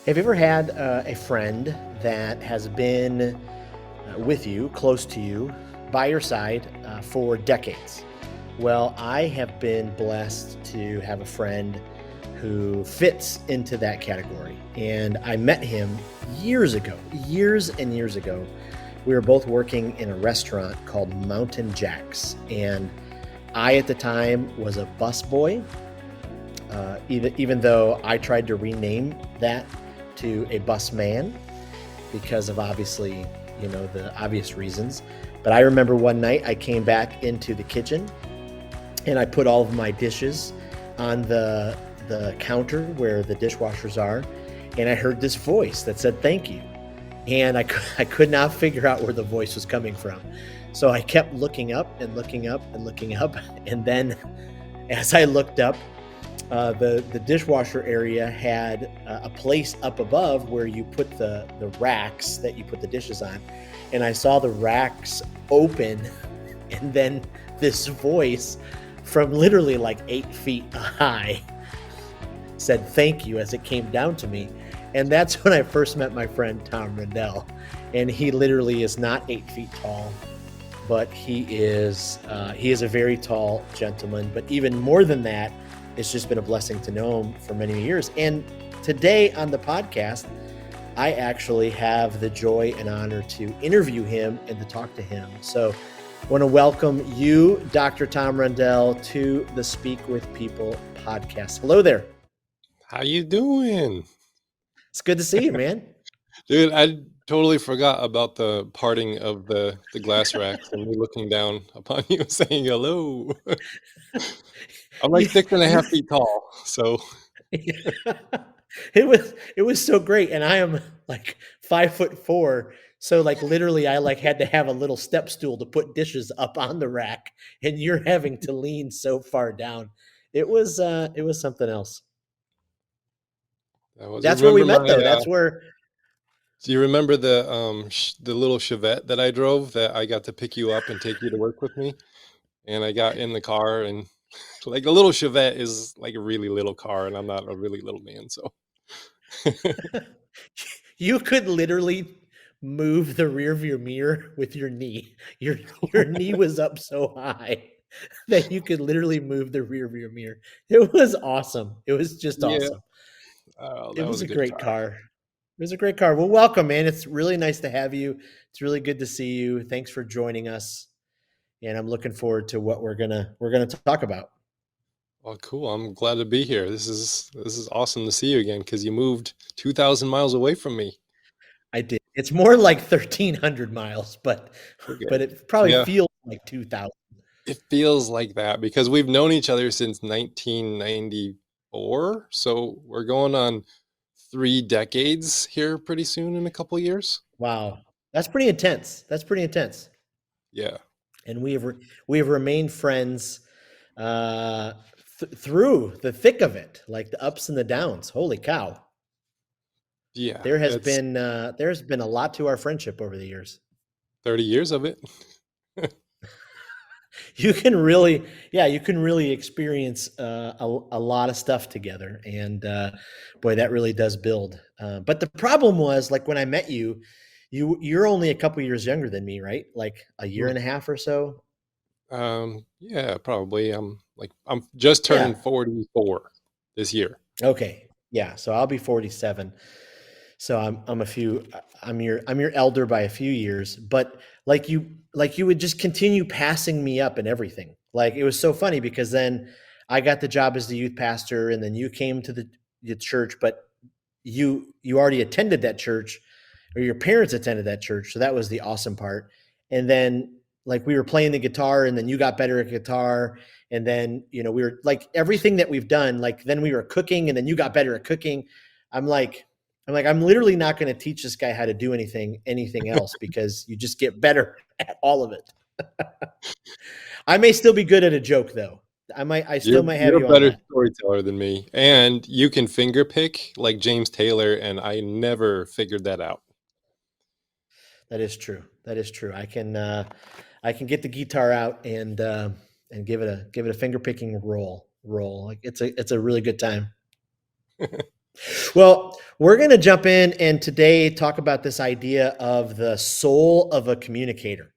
Have you ever had a friend that has been with you, close to you, by your side for decades? Well, I have been blessed to have a friend who fits into that category. And I met him years ago, years and years ago. We were both working in a restaurant called Mountain Jack's. And I, at the time, was a busboy, even though I tried to rename that to a bus man because of obviously, the obvious reasons. But I remember one night I came back into the kitchen and I put all of my dishes on the counter where the dishwashers are, and I heard this voice that said thank you. And I could not figure out where the voice was coming from. So I kept looking up and looking up and looking up. And then as I looked up, the dishwasher area had a place up above where you put the racks that you put the dishes on. And I saw the racks open, and then this voice from literally like 8 feet high said thank you as it came down to me. And that's when I first met my friend Tom Rendell. And he literally is not 8 feet tall, but he is a very tall gentleman. But even more than that, it's just been a blessing to know him for many years. And today on the podcast, I actually have the joy and honor to interview him and to talk to him. So I want to welcome you, Dr. Tom Rendell, to the Speak with People podcast. Hello there. How you doing? It's good to see you, man. Dude, I totally forgot about the parting of the glass racks and me looking down upon you saying hello. I'm like You, 6.5 feet tall, so it was so great, and I am like 5'4", so like literally I like had to have a little step stool to put dishes up on the rack, and you're having to lean so far down. It was something else. that was. You That's where we remember met, my? though. That's where. Do you remember the little Chevette that I drove that I got to pick you up and take you to work with me? And I got in the car, and like a little Chevette is like a really little car, and I'm not a really little man, so. You could literally move the rear view mirror with your knee. Your knee was up so high that you could literally move the rear view mirror. It was awesome. It was just Yeah, awesome. It that was was a a good great car. car. It was a great car. Well, welcome, man. It's really nice to have you. It's really good to see you. Thanks for joining us. And I'm looking forward to what we're gonna talk about. Well, cool. I'm glad to be here. This is awesome to see you again because you moved 2,000 miles away from me. I did. It's more like 1,300 miles, but Okay. it probably Yeah, feels like 2,000. it feels like that because we've known each other since 1994. So we're going on 3 decades here pretty soon in a couple years. Wow, that's pretty intense. That's pretty intense. Yeah. And we have remained friends uh, through the thick of it, like the ups and the downs. Holy cow! Yeah. It's There's been a lot to our friendship over the years. 30 years of it. You can really, yeah, you can really experience a lot of stuff together, and boy, that really does build. But the problem was, like when I met you, you're only a couple years younger than me, right? Like a year and a half or so. Yeah, probably. I'm just Yeah. turning 44 this year. Okay. Yeah. So I'll be 47. So I'm your elder by a few years, but like you would just continue passing me up and everything. Like it was so funny because then I got the job as the youth pastor, and then you came to the church, but you already attended that church, or your parents attended that church, so that was the awesome part. And then like we were playing the guitar, and then you got better at guitar, and then we were like everything that we've done, like then we were cooking, and then you got better at cooking. I'm like I'm literally not going to teach this guy how to do anything else because you just get better at all of it. I may still be good at a joke though. I You're still might have you're a you on better that. storyteller than me, and you can finger pick like James Taylor, and I never figured that out. That is true. That is true. I can get the guitar out and give it a finger picking roll. Like it's a really good time. Well, we're going to jump in and today talk about this idea of the soul of a communicator.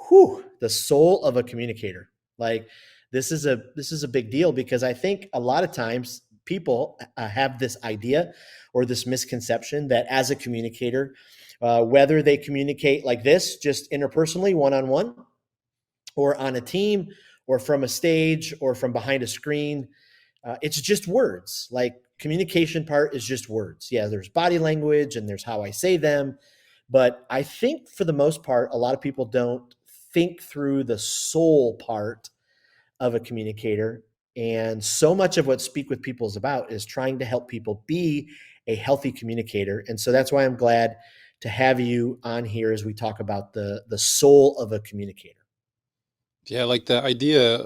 Whew, the soul of a communicator. Like this is a big deal because I think a lot of times people have this idea or this misconception that as a communicator, whether they communicate like this, just interpersonally, one on one, or on a team, or from a stage, or from behind a screen, it's just words. Like communication part is just words. Yeah, there's body language and there's how I say them. But I think for the most part, a lot of people don't think through the soul part of a communicator. And so much of what Speak with People is about is trying to help people be a healthy communicator. And so that's why I'm glad to have you on here as we talk about the soul of a communicator. Yeah, like the idea,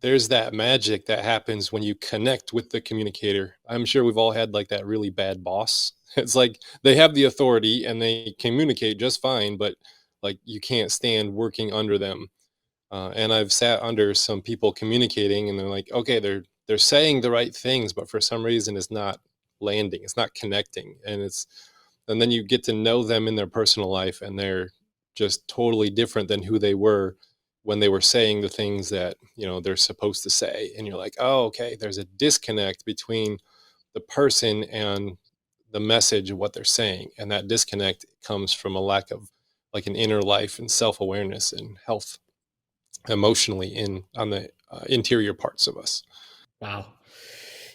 there's that magic that happens when you connect with the communicator. I'm sure we've all had like that really bad boss. It's like they have the authority and they communicate just fine, but like you can't stand working under them. And I've sat under some people communicating, and they're like, okay, they're saying the right things, but for some reason, it's not landing, it's not connecting, and then you get to know them in their personal life, and they're just totally different than who they were when they were saying the things that they're supposed to say, and you're like, oh, okay, there's a disconnect between the person and the message of what they're saying, and that disconnect comes from a lack of like an inner life and self-awareness and health emotionally in on the interior parts of us. Wow.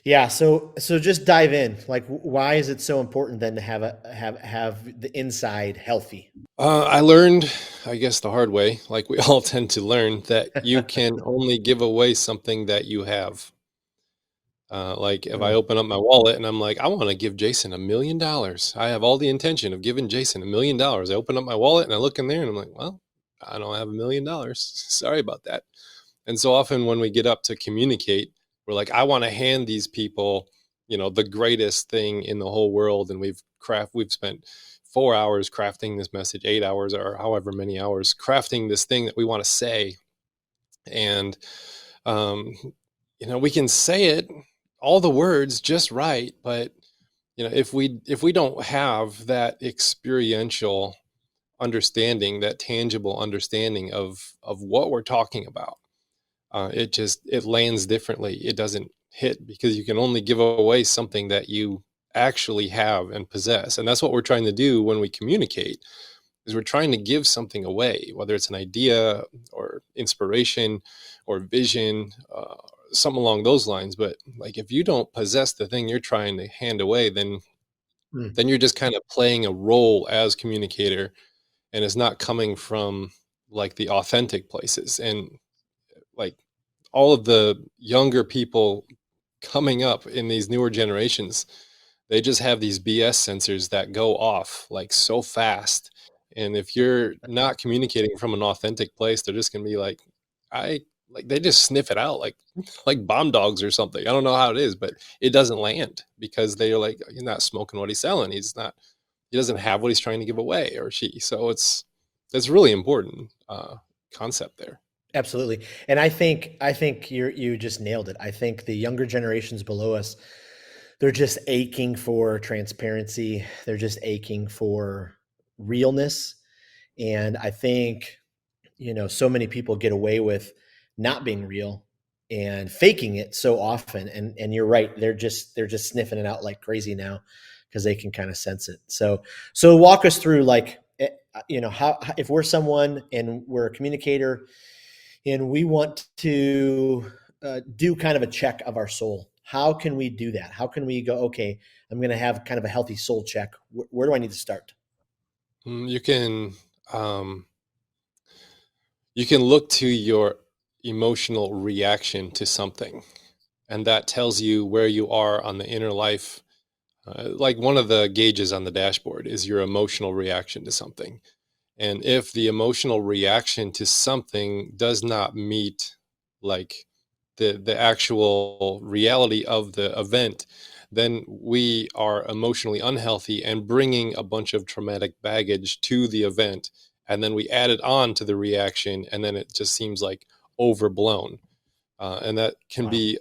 Yeah, so just dive in. Like, why is it so important then to have the inside healthy? I learned, I guess, the hard way, like we all tend to learn, that you can only give away something that you have. Like if I Mm, open up my wallet and I'm like, I want to give Jason $1 million. I have all the intention of giving Jason $1 million. I open up my wallet and I look in there and I'm like, well, I don't have $1 million. Sorry about that. And so often when we get up to communicate, we're like, I want to hand these people, the greatest thing in the whole world. And we've spent 4 hours crafting this message, 8 hours or however many hours crafting this thing that we want to say. And, um, we can say it, all the words just right. But, if we don't have that experiential understanding, that tangible understanding of what we're talking about, it lands differently. It doesn't hit because you can only give away something that you actually have and possess, and that's what we're trying to do when we communicate. Is we're trying to give something away, whether it's an idea or inspiration or vision, something along those lines. But like if you don't possess the thing you're trying to hand away, then mm. then you're just kind of playing a role as communicator, and it's not coming from like the authentic places. And like all of the younger people coming up in these newer generations, they just have these BS sensors that go off like so fast. And if you're not communicating from an authentic place, they're just gonna be like, I like they just sniff it out like like bomb dogs or something. I don't know how it is, but it doesn't land because they're like, he's not smoking what he's selling. He doesn't have what he's trying to give away, or she. So it's really important concept there. Absolutely. And I think you just nailed it. I think the younger generations below us, they're just aching for transparency. They're just aching for realness. And I think, so many people get away with not being real and faking it so often. And you're right, they're just sniffing it out like crazy now because they can kind of sense it. So walk us through, like, how, if we're someone and we're a communicator and we want to do kind of a check of our soul, how can we do that? How can we go, okay, I'm going to have kind of a healthy soul check. Where do I need to start? Um, you can look to your emotional reaction to something, and that tells you where you are on the inner life. Like one of the gauges on the dashboard is your emotional reaction to something. And if the emotional reaction to something does not meet like the actual reality of the event, then we are emotionally unhealthy and bringing a bunch of traumatic baggage to the event. And then we add it on to the reaction, and then it just seems like overblown. And that can Wow. be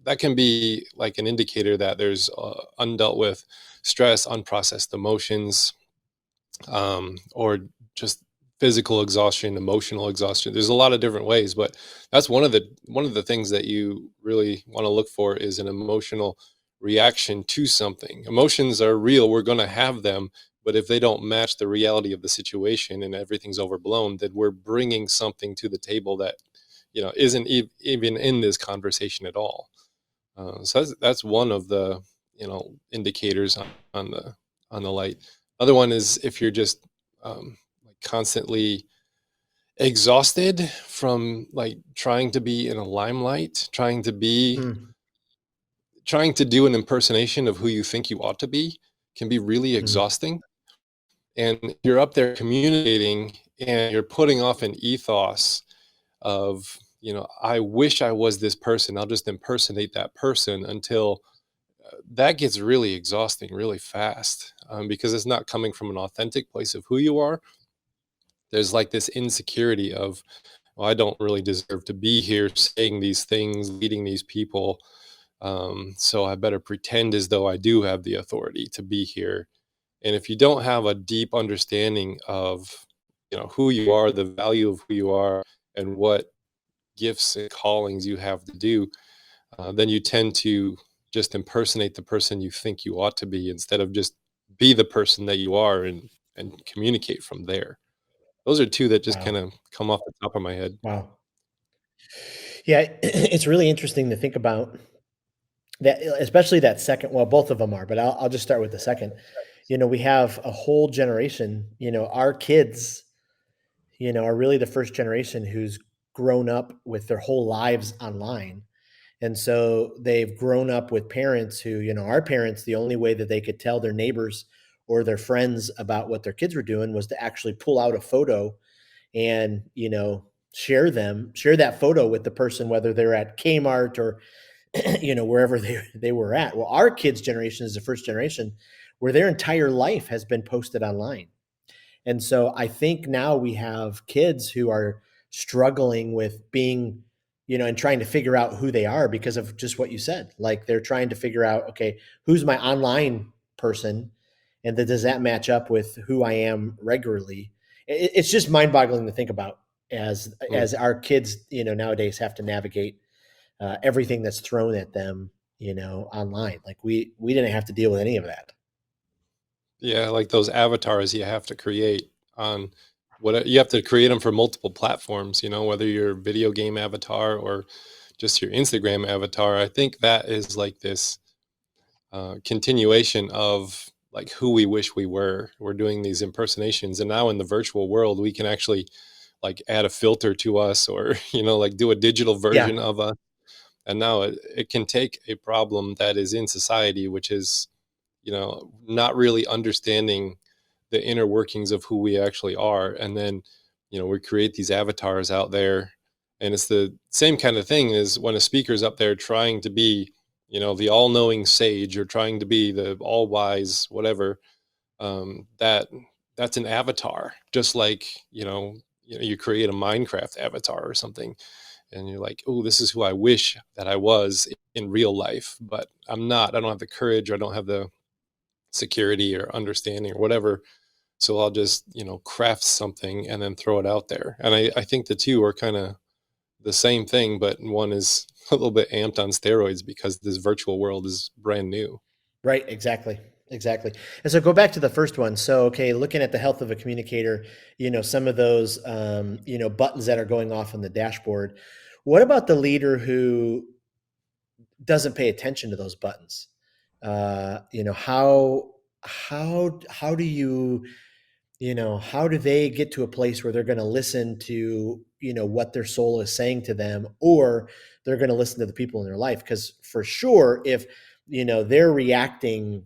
that can be like an indicator that there's undealt with stress, unprocessed emotions, or just physical exhaustion, emotional exhaustion. There's a lot of different ways, but that's one of the things that you really want to look for is an emotional reaction to something. Emotions are real. We're going to have them, but if they don't match the reality of the situation and everything's overblown, then we're bringing something to the table that isn't even in this conversation at all. So that's one of the indicators on the light. Other one is if you're just like constantly exhausted from like trying to be in a limelight, Hmm. trying to do an impersonation of who you think you ought to be, can be really Hmm. exhausting. And you're up there communicating and you're putting off an ethos of, I wish I was this person. I'll just impersonate that person until that gets really exhausting really fast, because it's not coming from an authentic place of who you are. There's like this insecurity of, well, I don't really deserve to be here saying these things, leading these people. So I better pretend as though I do have the authority to be here. And if you don't have a deep understanding of, who you are, the value of who you are, and what gifts and callings you have to do, then you tend to just impersonate the person you think you ought to be instead of just be the person that you are and communicate from there. Those are two that just kind Wow. of come off the top of my head. Wow. Yeah, it's really interesting to think about that, especially that second. Well, both of them are, but I'll just start with the second. We have a whole generation. Our kids, are really the first generation who's grown up with their whole lives online. And so they've grown up with parents who, our parents, the only way that they could tell their neighbors or their friends about what their kids were doing was to actually pull out a photo and, share that photo with the person, whether they're at Kmart or, wherever they were at. Well, our kids' generation is the first generation where their entire life has been posted online. And so I think now we have kids who are struggling with being, and trying to figure out who they are because of just what you said. Like they're trying to figure out, okay, who's my online person? And then does that match up with who I am regularly? It's just mind boggling to think about Mm. as our kids, nowadays have to navigate everything that's thrown at them, online. Like we didn't have to deal with any of that. Yeah, like those avatars you have to create on what you have to create them for multiple platforms, whether your video game avatar or just your Instagram avatar. I think that is like this continuation of like who we wish we were. We're doing these impersonations, and now in the virtual world, we can actually like add a filter to us, or like do a digital Yeah. version of us. And now it can take a problem that is in society, which is not really understanding the inner workings of who we actually are, and then we create these avatars out there. And it's the same kind of thing as when a speaker's up there trying to be the all-knowing sage, or trying to be the all-wise whatever. That's an avatar, just like you create a Minecraft avatar or something, and you're like, oh, this is who I wish that I was in real life, but I'm not. I don't have the courage, or I don't have the security or understanding or whatever. So I'll just, craft something and then throw it out there. And I think the two are kind of the same thing, but one is a little bit amped on steroids because this virtual world is brand new. Right, exactly. Exactly. And so go back to the first one. So, okay, looking at the health of a communicator, some of those, buttons that are going off on the dashboard. What about the leader who doesn't pay attention to those buttons? How do you, how do they get to a place where they're going to listen to, what their soul is saying to them, or they're going to listen to the people in their life? Because for sure, if, they're reacting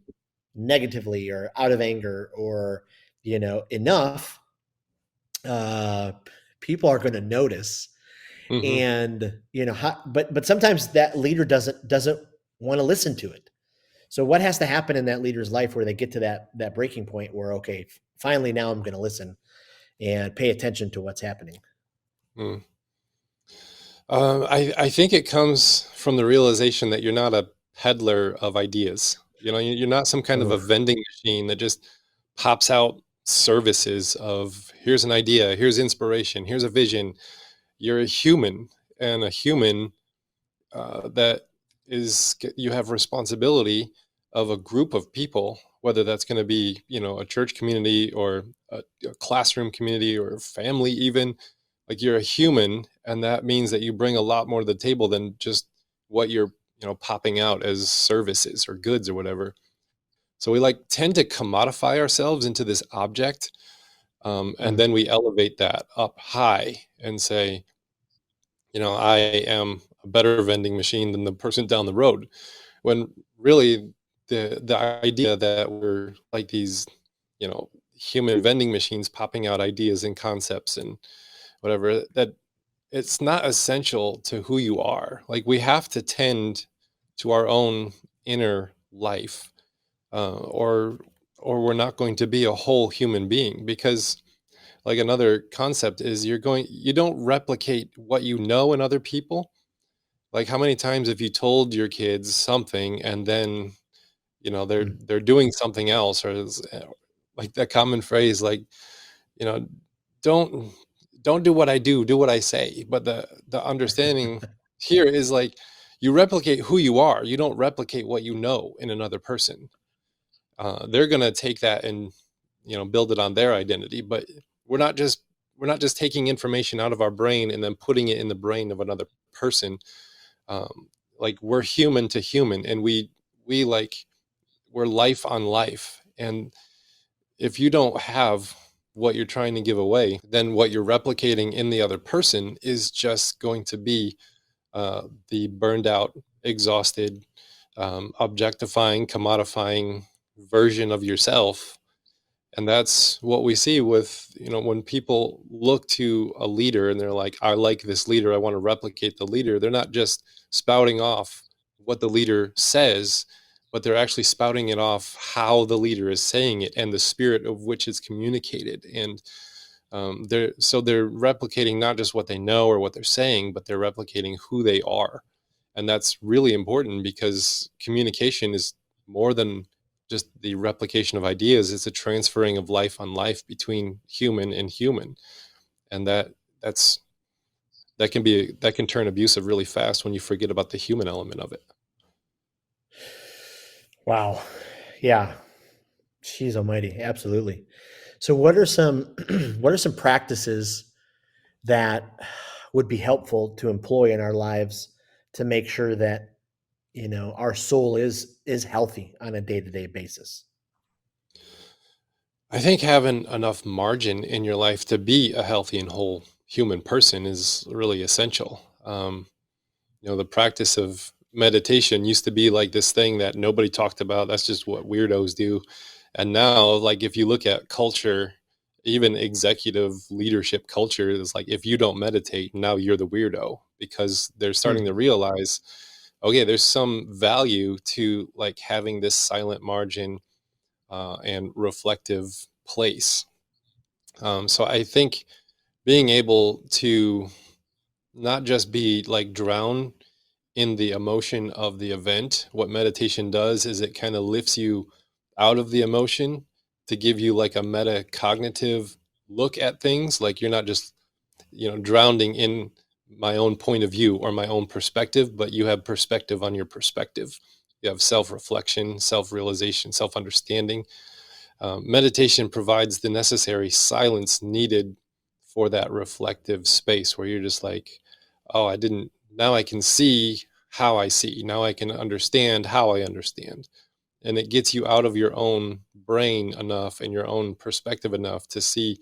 negatively or out of anger or, enough, uh, people are going to notice. Hmm. And, but sometimes that leader doesn't want to listen to it. So what has to happen in that leader's life where they get to that breaking point where, okay, finally now I'm going to listen and pay attention to what's happening? Mm. I think it comes from the realization that you're not a peddler of ideas. You know, you're not some kind of a Oof. vending machine that just pops out services of here's an idea, here's inspiration, here's a vision. You're a human, and a human that is you have responsibility of a group of people, whether that's going to be a church community or a classroom community or family even. Like, you're a human, and that means that you bring a lot more to the table than just what you're popping out as services or goods or whatever. So we like tend to commodify ourselves into this object, and Mm. then we elevate that up high and say, I am a better vending machine than the person down the road. When really the idea that we're like these, human vending machines popping out ideas and concepts and whatever, that it's not essential to who you are. Like, we have to tend to our own inner life, or we're not going to be a whole human being. Because, like, another concept is you don't replicate what you know in other people. Like, how many times have you told your kids something and then they're Mm. doing something else, or like that common phrase, like, you know don't do what I do what I say. But the understanding here is, like, you replicate who you are, you don't replicate what you know in another person. They're going to take that and build it on their identity. But we're not just taking information out of our brain and then putting it in the brain of another person. um, like, we're human to human, and we like we're life on life. And if you don't have what you're trying to give away, then what you're replicating in the other person is just going to be the burned out, exhausted, objectifying, commodifying version of yourself. And that's what we see with, when people look to a leader and they're like, I like this leader, I want to replicate the leader. They're not just spouting off what the leader says, but they're actually spouting it off how the leader is saying it and the spirit of which it's communicated. And they're replicating not just what they know or what they're saying, but they're replicating who they are. And that's really important, because communication is more than just the replication of ideas. It's a transferring of life on life between human and human. And that's that can turn abusive really fast when you forget about the human element of it. Wow. Yeah. She's almighty. Absolutely. So what are some what are some practices that would be helpful to employ in our lives to make sure that our soul is healthy on a day-to-day basis? I think having enough margin in your life to be a healthy and whole human person is really essential. The practice of meditation used to be like this thing that nobody talked about. That's just what weirdos do. And now, like, if you look at culture, even executive leadership culture is like, if you don't meditate, now you're the weirdo, because they're starting Hmm. to realize, okay, there's some value to, like, having this silent margin and reflective place. So I think being able to not just be like drowned in the emotion of the event. What meditation does is it kind of lifts you out of the emotion to give you like a metacognitive look at things. Like, you're not just, drowning in my own point of view or my own perspective, but you have perspective on your perspective. You have self reflection, self realization, self understanding. Meditation provides the necessary silence needed for that reflective space where you're just like, oh, I didn't, now I can see how I see. Now I can understand how I understand. And it gets you out of your own brain enough and your own perspective enough to see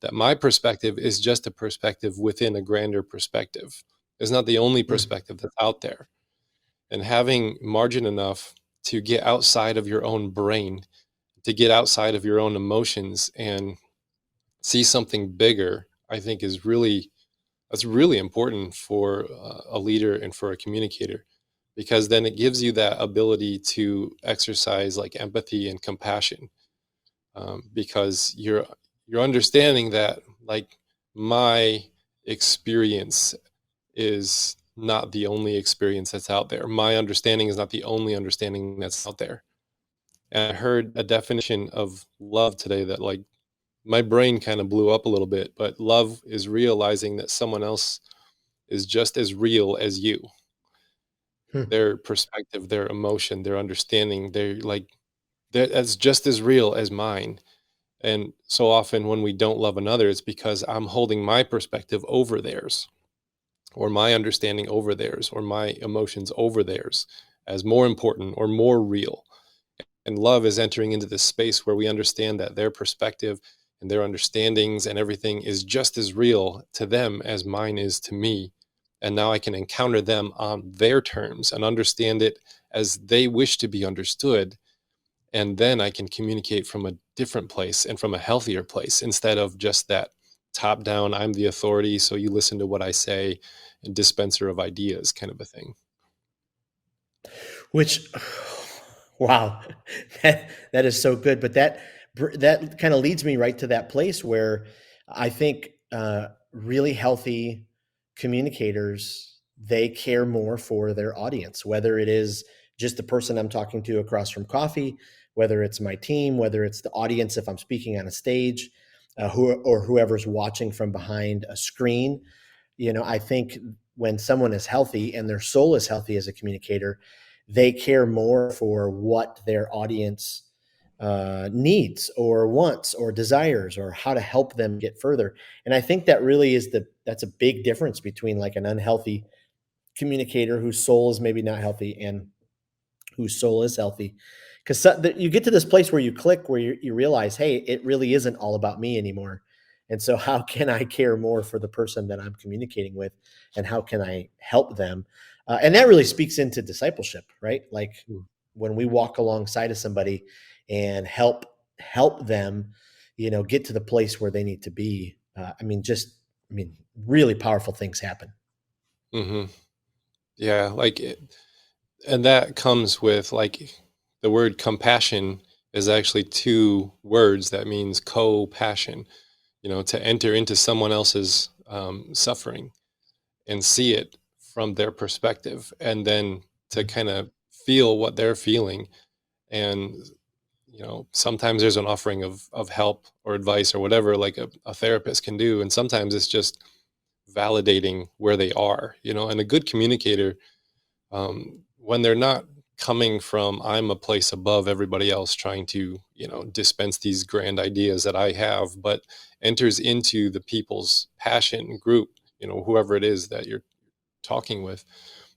that my perspective is just a perspective within a grander perspective. It's not the only Hmm. perspective that's out there. And having margin enough to get outside of your own brain, to get outside of your own emotions and see something bigger, I think that's really important for a leader and for a communicator, because then it gives you that ability to exercise like empathy and compassion, because you're understanding that, like, my experience is not the only experience that's out there. My understanding is not the only understanding that's out there. And I heard a definition of love today that, like, my brain kind of blew up a little bit, but love is realizing that someone else is just as real as you. Hmm. Their perspective, their emotion, their understanding, that's just as real as mine. And so often when we don't love another, it's because I'm holding my perspective over theirs, or my understanding over theirs, or my emotions over theirs as more important or more real. And love is entering into this space where we understand that their perspective and their understandings and everything is just as real to them as mine is to me. And now I can encounter them on their terms and understand it as they wish to be understood. And then I can communicate from a different place and from a healthier place, instead of just that top down, I'm the authority, so you listen to what I say, and dispenser of ideas kind of a thing. Which, wow, that is so good. But that kind of leads me right to that place where I think really healthy communicators, they care more for their audience, whether it is just the person I'm talking to across from coffee, whether it's my team, whether it's the audience if I'm speaking on a stage, or whoever's watching from behind a screen. I think when someone is healthy and their soul is healthy as a communicator, they care more for what their audience needs or wants or desires, or how to help them get further. And I think that really that's a big difference between like an unhealthy communicator whose soul is maybe not healthy and whose soul is healthy. Because you get to this place where you click, where you realize, hey, it really isn't all about me anymore. And so, how can I care more for the person that I'm communicating with, and how can I help them? And that really speaks into discipleship, right? Like Mm. when we walk alongside of somebody and help them, get to the place where they need to be. Really powerful things happen. Hmm. Yeah, and that comes with, like, the word compassion is actually two words that means co-passion, to enter into someone else's suffering and see it from their perspective, and then to kind of feel what they're feeling. And sometimes there's an offering of help or advice or whatever, like a therapist can do, and sometimes it's just validating where they are. And a good communicator, when they're not coming from I'm a place above everybody else trying to dispense these grand ideas that I have, but enters into the people's passion group, whoever it is that you're talking with,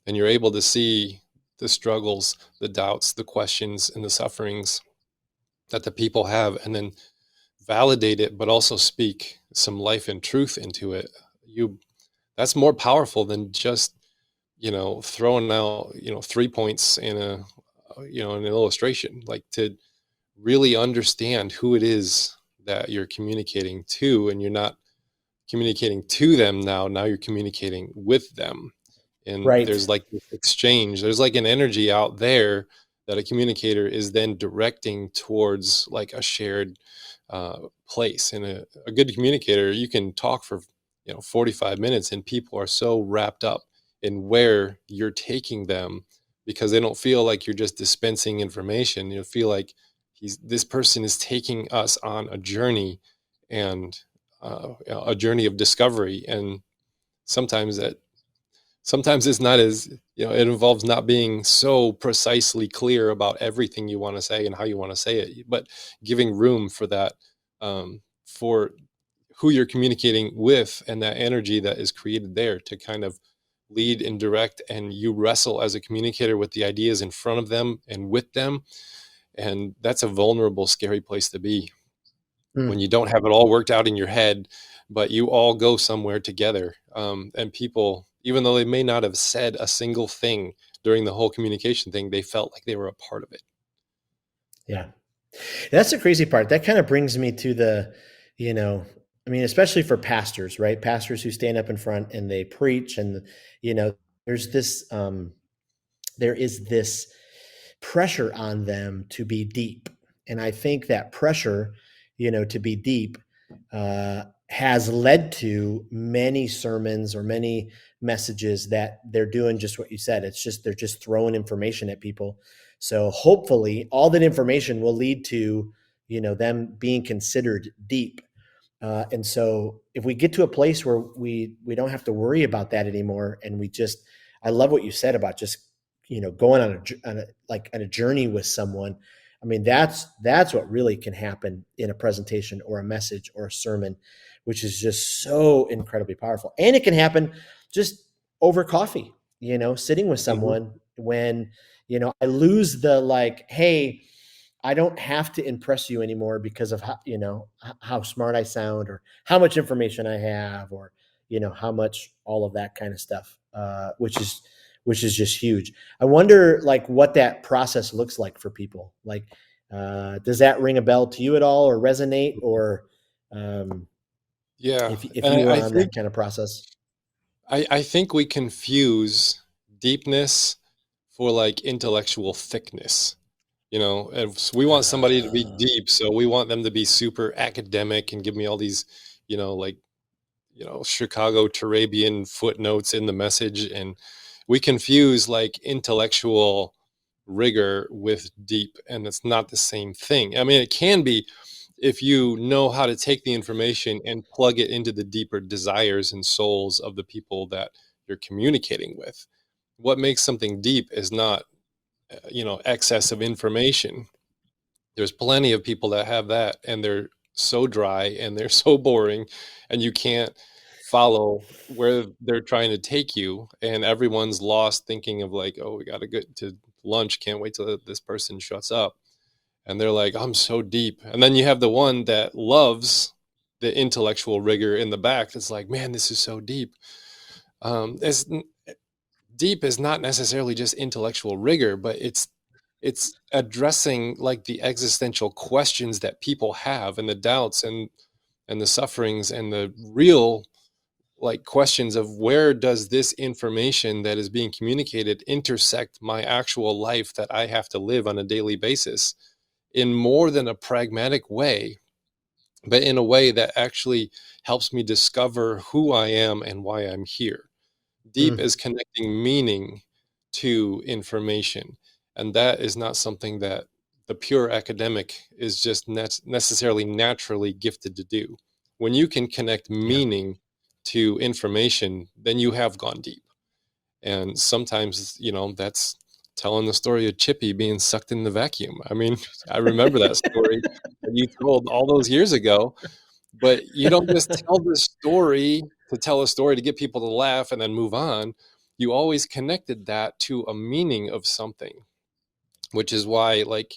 and you're able to see the struggles, the doubts, the questions, and the sufferings that the people have, and then validate it, but also speak some life and truth into it. You That's more powerful than just throwing out 3 points in an illustration. Like, to really understand who it is that you're communicating to, and you're not communicating to them now you're communicating with them. And Right. there's like this exchange, there's like an energy out there that a communicator is then directing towards, like, a shared place. And a good communicator, you can talk for 45 minutes and people are so wrapped up in where you're taking them, because they don't feel like you're just dispensing information. You feel like this person is taking us on a journey, and a journey of discovery. And sometimes that sometimes it's not as, it involves not being so precisely clear about everything you want to say and how you want to say it, but giving room for that, for who you're communicating with, and that energy that is created there to kind of lead and direct. And you wrestle as a communicator with the ideas in front of them and with them. And that's a vulnerable, scary place to be, when Mm. you don't have it all worked out in your head, but you all go somewhere together. And people, even though they may not have said a single thing during the whole communication thing, they felt like they were a part of it. Yeah. That's the crazy part. That kind of brings me to you know, especially for pastors, right? Pastors who stand up in front and they preach, and you know, there's there is this pressure on them to be deep, and I think that pressure, to be deep, has led to many sermons or many messages that they're doing just what you said. It's just they're just throwing information at people. So hopefully all that information will lead to, them being considered deep. And so if we get to a place where we don't have to worry about that anymore, and I love what you said about just going on a journey with someone. I mean, that's what really can happen in a presentation or a message or a sermon, which is just so incredibly powerful. And it can happen just over coffee, sitting with Mhm. someone when I lose the like, hey, I don't have to impress you anymore because of how smart I sound or how much information I have or how much all of that kind of stuff, which is just huge. I wonder like what that process looks like for people. Like, does that ring a bell to you at all or resonate or um, Yeah, if and you were I on that think kind of process? I think we confuse deepness for like intellectual thickness. And we want somebody to be Uh, deep, so we want them to be super academic and give me all these, like, Chicago Turabian footnotes in the message. And we confuse like intellectual rigor with deep, and it's not the same thing. I mean, it can be if you know how to take the information and plug it into the deeper desires and souls of the people that you're communicating with. What makes something deep is not, excess of information. There's plenty of people that have that, and they're so dry and they're so boring, and you can't follow where they're trying to take you. And everyone's lost thinking of like, oh, we got to get to lunch. Can't wait till this person shuts up. And they're like, I'm so deep. And then you have the one that loves the intellectual rigor in the back. That's like, man, this is so deep. It's deep is not necessarily just intellectual rigor, but it's addressing like the existential questions that people have, and the doubts and the sufferings and the real like questions of where does this information that is being communicated intersect my actual life that I have to live on a daily basis, in more than a pragmatic way, but in a way that actually helps me discover who I am and why I'm here. Deep mm, is connecting meaning to information. And that is not something that the pure academic is just necessarily naturally gifted to do. When you can connect yeah. meaning to information, then you have gone deep. And sometimes, that's telling the story of Chippy being sucked in the vacuum. I mean, I remember that story that you told all those years ago, but you don't just tell the story to tell a story to get people to laugh and then move on. You always connected that to a meaning of something, which is why, like,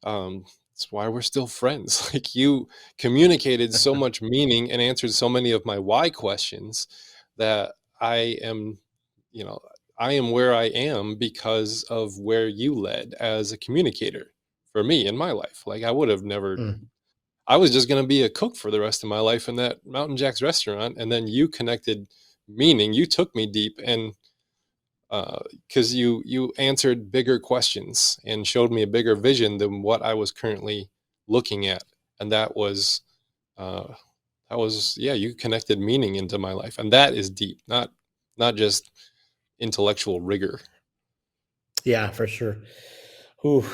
it's why we're still friends. Like, you communicated so much meaning and answered so many of my why questions that I am, you know, I am where I am because of where you led as a communicator for me in my life. Like, I would have never, Mm. I was just going to be a cook for the rest of my life in that Mountain Jack's restaurant. And then you connected meaning. You took me deep, and because you answered bigger questions and showed me a bigger vision than what I was currently looking at, and uh, yeah, you connected meaning into my life, and that is deep, not just intellectual rigor. Yeah, for sure. Ooh,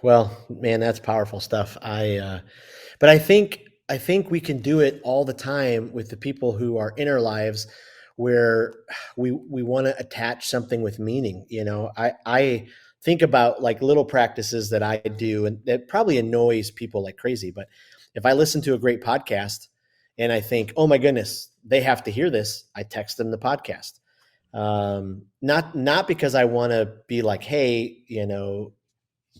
well, man, that's powerful stuff. But I think we can do it all the time with the people who are in our lives, where we want to attach something with meaning. I think about like little practices that I do, and that probably annoys people like crazy. But if I listen to a great podcast and I think, oh my goodness, they have to hear this, I text them the podcast. Not because I want to be like, hey,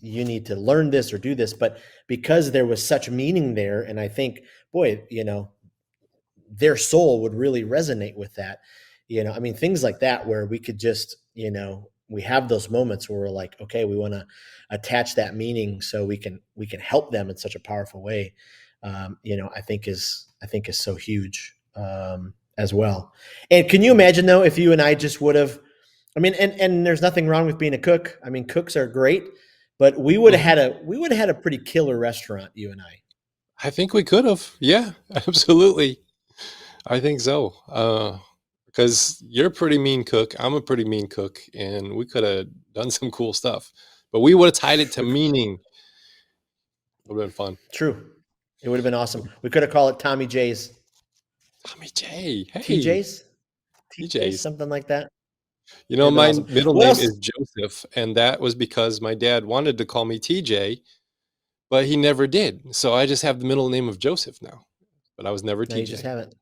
you need to learn this or do this, but because there was such meaning there. And I think, boy, their soul would really resonate with that. I mean, things like that where we could just, we have those moments where we're like, okay, we want to attach that meaning so we can help them in such a powerful way. I think is so huge as well. And can you Mhm. imagine though if you and I just would have, I mean, and there's nothing wrong with being a cook. I mean, cooks are great, but Mhm. we would have had a pretty killer restaurant, you and I. I think we could have, yeah. Absolutely. I think so. Because you're a pretty mean cook. I'm a pretty mean cook, and we could have done some cool stuff. But we would have tied it to We, meaning. Would have been fun. true. It would have been awesome. We could have called it Tommy J's, Tommy J. Hey, TJ's, TJ's, TJ's. something like that. You It'd know, have been my awesome. middle What name else? is Joseph, and that was because my dad wanted to call me TJ, but he never did. So I just have the middle name of Joseph now, but I was never No, you just TJ. haven't.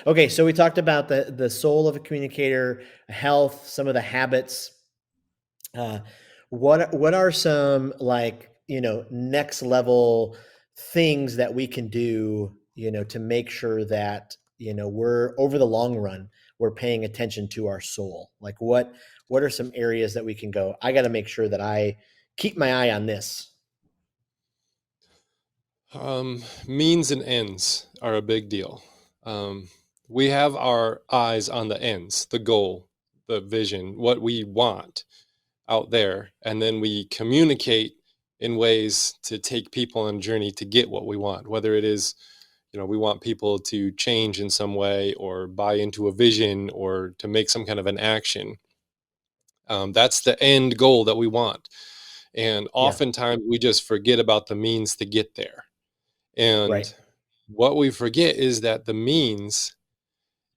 Okay, so we talked about the soul of a communicator, health, some of the habits. Uh, what are some, like, next level things that we can do, to make sure that, we're over the long run, we're paying attention to our soul? Like, what are some areas that we can go, I got to make sure that I keep my eye on this? Means and ends are a big deal. Um, we have our eyes on the ends, the goal, the vision, what we want out there, and then we communicate in ways to take people on a journey to get what we want, whether it is, we want people to change in some way or buy into a vision or to make some kind of an action. That's the end goal that we want. And Yeah, oftentimes we just forget about the means to get there. right. And what we forget is that the means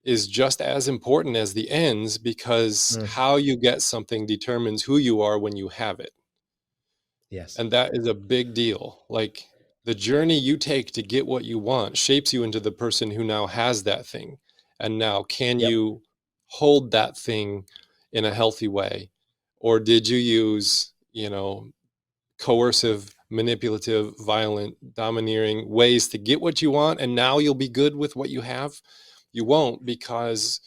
is just as important as the ends, because Mm, how you get something determines who you are when you have it. yes. And that is a big deal. Like, the journey you take to get what you want shapes you into the person who now has that thing. And now, can Yep. you hold that thing in a healthy way? Or did you use, coercive, manipulative, violent, domineering ways to get what you want, and now you'll be good with what you have? You won't, because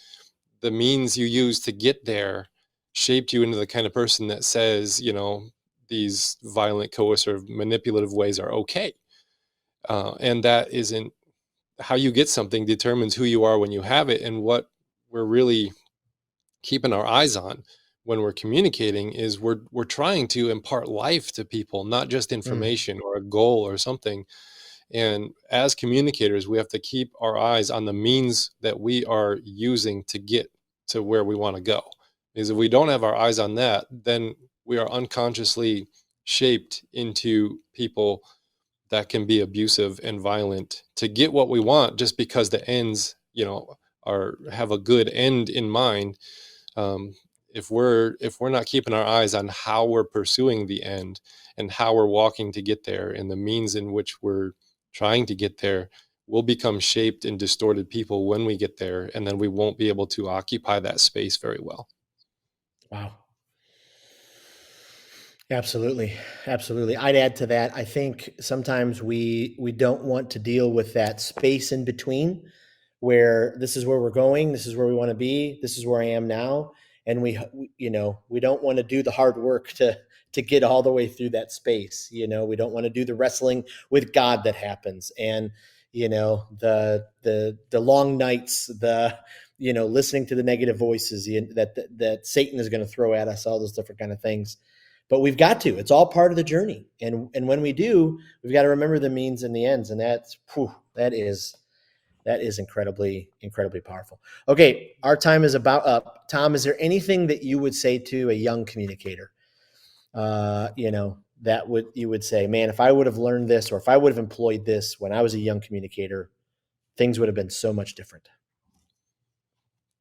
the means you use to get there shaped you into the kind of person that says, these violent, coercive, manipulative ways are okay. And that isn't how you get something, determines who you are when you have it. And what we're really keeping our eyes on when we're communicating is we're trying to impart life to people, not just Mm, information or a goal or something. And as communicators, we have to keep our eyes on the means that we are using to get to where we want to go. Because if we don't have our eyes on that, then we are unconsciously shaped into people that can be abusive and violent to get what we want, just because the ends, are have a good end in mind. um, if we're not keeping our eyes on how we're pursuing the end and how we're walking to get there and the means in which we're trying to get there, we'll become shaped and distorted people when we get there, and then we won't be able to occupy that space very well. wow. Absolutely. Absolutely. I'd add to that. I think sometimes we don't want to deal with that space in between, where this is where we're going, this is where we want to be, this is where I am now, and we don't want to do the hard work to get all the way through that space. We don't want to do the wrestling with God that happens, and the long nights, the listening to the negative voices that Satan is going to throw at us, all those different kind of things. But we've got to. It's all part of the journey, and when we do, we've got to remember the means and the ends, and that is incredibly, incredibly powerful. Okay, our time is about up. Tom, is there anything that you would say to a young communicator? That you would say, man, if I would have learned this, or if I would have employed this when I was a young communicator, things would have been so much different.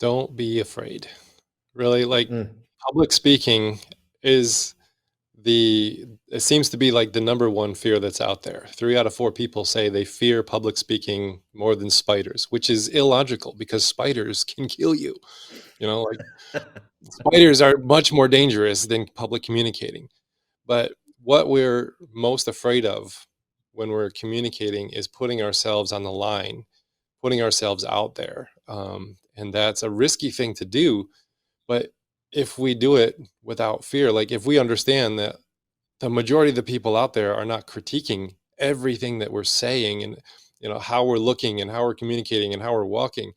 Don't be afraid. Really, like, Mm, public speaking is it seems to be like the number one fear that's out there. 3 out of 4 people say they fear public speaking more than spiders, which is illogical because spiders can kill you. Like, spiders are much more dangerous than public communicating. But what we're most afraid of when we're communicating is putting ourselves on the line, putting ourselves out there. And that's a risky thing to do. But if we do it without fear, like, if we understand that the majority of the people out there are not critiquing everything that we're saying, and how we're looking and how we're communicating and how we're walking,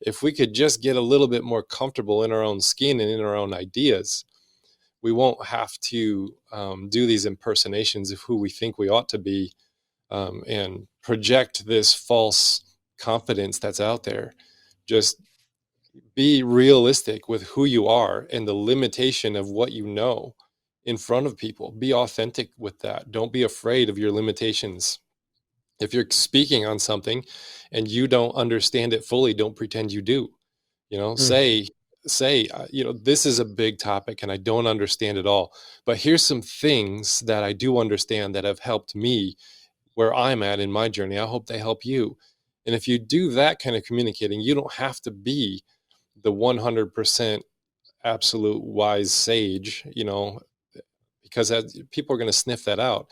if we could just get a little bit more comfortable in our own skin and in our own ideas, we won't have to do these impersonations of who we think we ought to be, and project this false confidence that's out there. Just be realistic with who you are and the limitation of what you know in front of people. Be authentic with that. Don't be afraid of your limitations. If you're speaking on something and you don't understand it fully, don't pretend you do. Mm. Say, this is a big topic and I don't understand it all, but here's some things that I do understand that have helped me where I'm at in my journey. I hope they help you. And if you do that kind of communicating, you don't have to be the 100% absolute wise sage, because people are going to sniff that out.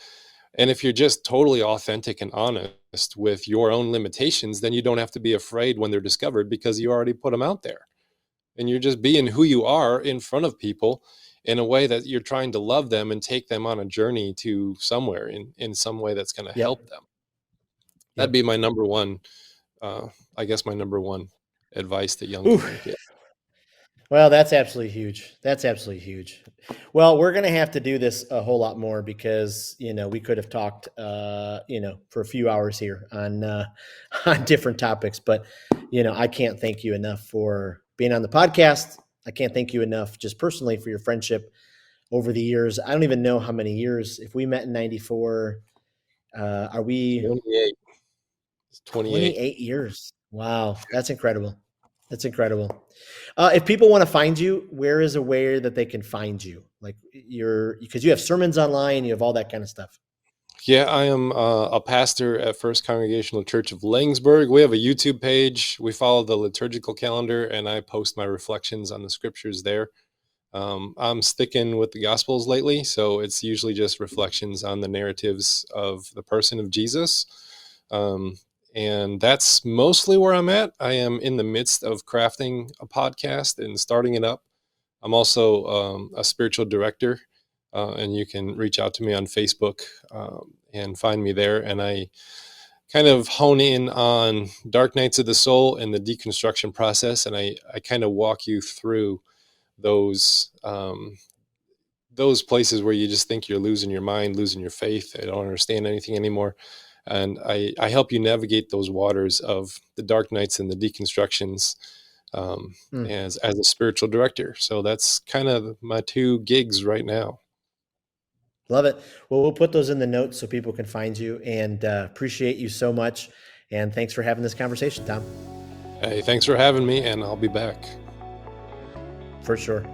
And if you're just totally authentic and honest with your own limitations, then you don't have to be afraid when they're discovered because you already put them out there. And you're just being who you are in front of people in a way that you're trying to love them and take them on a journey to somewhere in some way that's going to Yep. help them. That'd Yep. be my number one, I guess my number one advice to young Ooh. communicators. Well, that's absolutely huge. That's absolutely huge. Well, we're going to have to do this a whole lot more because, we could have talked, for a few hours here on on different topics. But, I can't thank you enough for being on the podcast. I can't thank you enough just personally for your friendship over the years. I don't even know how many years. If we met in 94, are we 28. It's 28. 28 years? Wow. That's incredible. That's incredible. If people want to find you, where is a way that they can find you? Like because you have sermons online, you have all that kind of stuff. Yeah, I am a pastor at First Congregational Church of Langsburg. We have a YouTube page. We follow the liturgical calendar, and I post my reflections on the scriptures there. I'm sticking with the Gospels lately, so it's usually just reflections on the narratives of the person of Jesus. And that's mostly where I'm at. I am in the midst of crafting a podcast and starting it up. I'm also a spiritual director, and you can reach out to me on Facebook and find me there. And I kind of hone in on dark nights of the soul and the deconstruction process, and I kind of walk you through those places where you just think you're losing your mind, losing your faith, I don't understand anything anymore. And I help you navigate those waters of the dark nights and the deconstructions Mm, as a spiritual director. So that's kind of my two gigs right now. love it. Well, we'll put those in the notes so people can find you and appreciate you so much. And thanks for having this conversation, Tom. Hey, thanks for having me, and I'll be back. For sure.